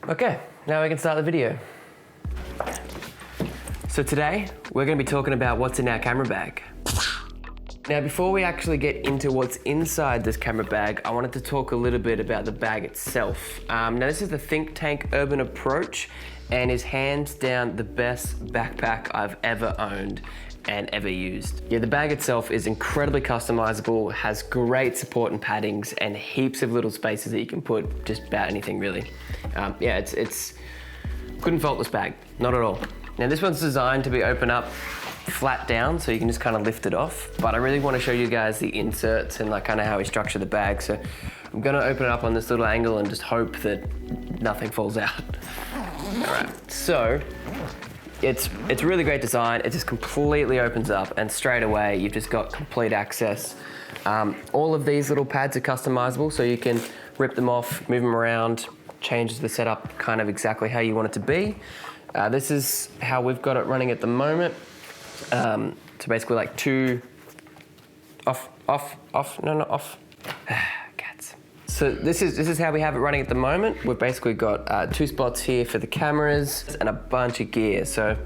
Okay, now we can start the video. So today, we're gonna be talking about what's in our camera bag. Now, before we actually get into what's inside this camera bag, I wanted to talk a little bit about the bag itself. Now, this is the Think Tank Urban Approach and is hands down the best backpack I've ever owned and ever used. Yeah, the bag itself is incredibly customizable, has great support and paddings, and heaps of little spaces that you can put just about anything really. Yeah, it's couldn't fault this bag, not at all. Now this one's designed to be open up flat down, so you can just kind of lift it off. But I really want to show you guys the inserts and like kind of how we structure the bag. So I'm gonna open it up on this little angle and just hope that nothing falls out. All right, so it's really great design. It just completely opens up and straight away you've just got complete access. All of these little pads are customizable, so you can rip them off, move them around, change the setup kind of exactly how you want it to be. This is how we've got it running at the moment. So basically like two, off, off. Cats. So this is how we have it running at the moment. We've basically got 2 spots here for the cameras and a bunch of gear. So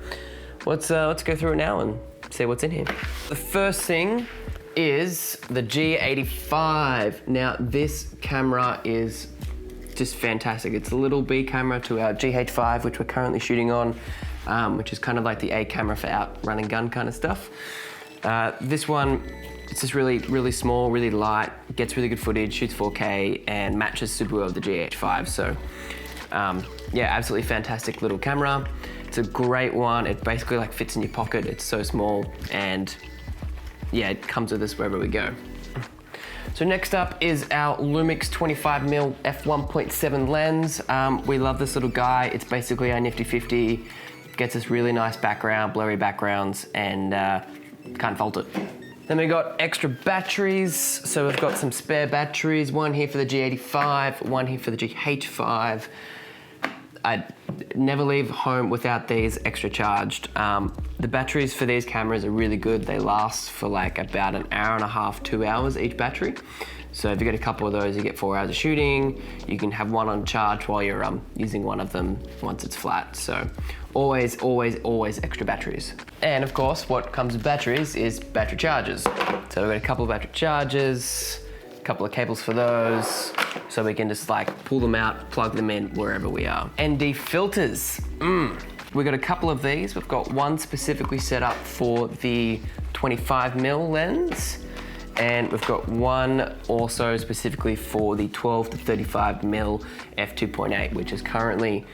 let's go through it now and see what's in here. The first thing is the G85. Now this camera is just fantastic. It's a little B camera to our GH5, which we're currently shooting on, which is kind of like the A camera for out run and gun kind of stuff. This one, it's just really small, really light, gets really good footage, shoots 4K, and matches super well with the GH5. So yeah, absolutely fantastic little camera. It's a great one. It basically like fits in your pocket. It's so small, and yeah, it comes with us wherever we go. So next up is our Lumix 25mm f1.7 lens. We love this little guy. It's basically our nifty 50. Gets us really nice background, blurry backgrounds, and can't fault it. Then we got extra batteries. So we've got some spare batteries, one here for the G85, one here for the GH5. I'd never leave home without these extra charged. The batteries for these cameras are really good. They last for like about an hour and a half, 2 hours each battery. So if you get a couple of those, you get 4 hours of shooting. You can have one on charge while you're using one of them once it's flat. So always extra batteries. And of course, what comes with batteries is battery chargers. So we've got a couple of battery chargers, a couple of cables for those, so we can just like pull them out, plug them in wherever we are. ND filters. We've got a couple of these. We've got one specifically set up for the 25mm lens, and we've got one also specifically for the 12 to 35mm f2.8, which is currently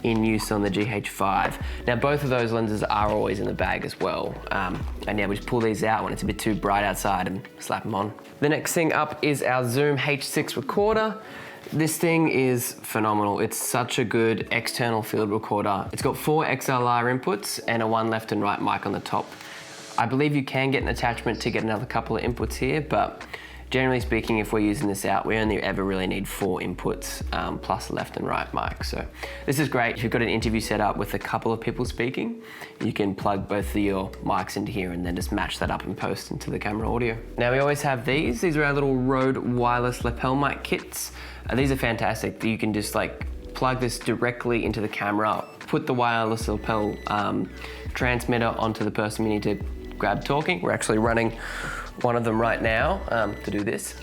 in use on the GH5. Now both of those lenses are always in the bag as well. And yeah, we just pull these out when it's a bit too bright outside and slap them on. The next thing up is our Zoom H6 recorder. This thing is phenomenal. It's such a good external field recorder. It's got 4 XLR inputs and a 1 left and right mic on the top. I believe you can get an attachment to get another couple of inputs here, but generally speaking, if we're using this out, we only ever really need 4 inputs plus a left and right mic. So this is great. If you've got an interview set up with a couple of people speaking, you can plug both of your mics into here and then just match that up and post into the camera audio. Now we always have these. These are our little Rode wireless lapel mic kits. These are fantastic. You can just like plug this directly into the camera, put the wireless lapel transmitter onto the person you need to grab talking. We're actually running one of them right now to do this.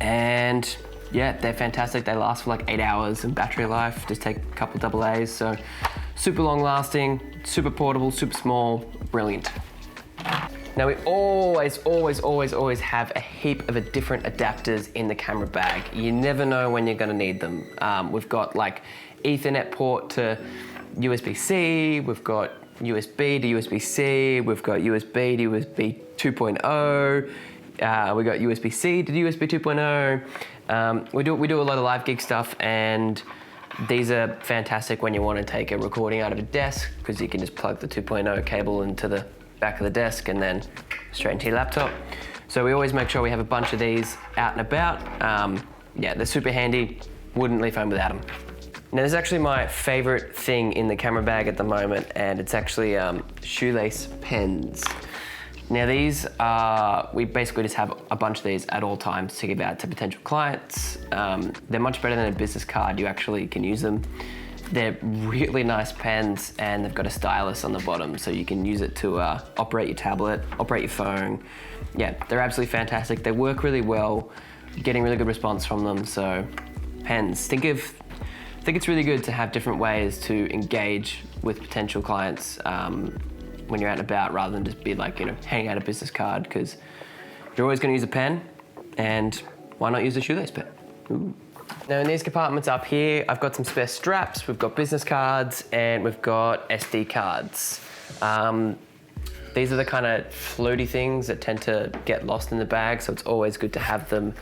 And yeah, they're fantastic. They last for like 8 hours in battery life. Just take a couple AA's. So super long lasting, super portable, super small, brilliant. Now we always have a heap of different adapters in the camera bag. You never know when you're gonna need them. We've got like Ethernet port to USB-C, we've got USB to USB-C, we've got USB to USB 2.0, we got USB-C to USB 2.0. We do a lot of live gig stuff, and these are fantastic when you want to take a recording out of a desk, because you can just plug the 2.0 cable into the back of the desk and then straight into your laptop. So we always make sure we have a bunch of these out and about. Yeah, they're super handy. Wouldn't leave home without them. Now this is actually my favorite thing in the camera bag at the moment, and it's actually Shoelace pens. Now these are, we basically just have a bunch of these at all times to give out to potential clients. They're much better than a business card. You actually can use them. They're really nice pens, and they've got a stylus on the bottom, so you can use it to operate your tablet, operate your phone. Yeah, they're absolutely fantastic. They work really well, getting really good response from them. So pens, I think it's really good to have different ways to engage with potential clients when you're out and about, rather than just be like, hanging out a business card, because you're always going to use a pen, and why not use a Shoelace pen? Ooh. Now in these compartments up here, I've got some spare straps, we've got business cards, and we've got SD cards. These are the kind of floaty things that tend to get lost in the bag, so it's always good to have them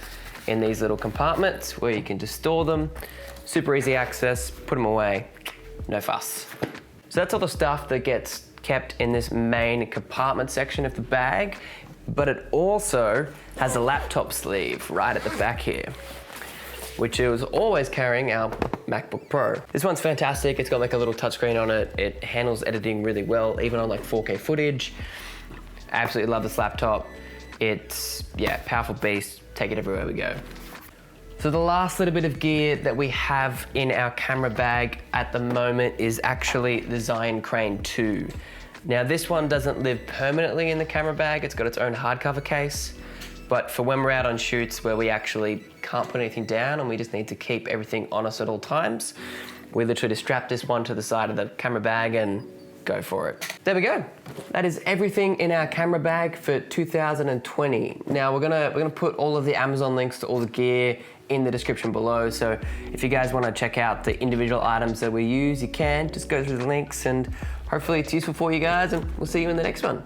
in these little compartments where you can just store them. Super easy access, put them away, no fuss. So that's all the stuff that gets kept in this main compartment section of the bag, but it also has a laptop sleeve right at the back here, which is always carrying our MacBook Pro. This one's fantastic. It's got like a little touchscreen on it. It handles editing really well, even on like 4K footage. I absolutely love this laptop. It's, yeah, powerful beast. Take it everywhere we go. So the last little bit of gear that we have in our camera bag at the moment is actually the Zion Crane 2. Now this one doesn't live permanently in the camera bag. It's got its own hardcover case. But for when we're out on shoots where we actually can't put anything down and we just need to keep everything on us at all times, we literally just strap this one to the side of the camera bag and go for it. There we go. That is everything in our camera bag for 2020. Now we're gonna put all of the Amazon links to all the gear in the description below. So if you guys want to check out the individual items that we use, you can just go through the links, and hopefully it's useful for you guys, and we'll see you in the next one.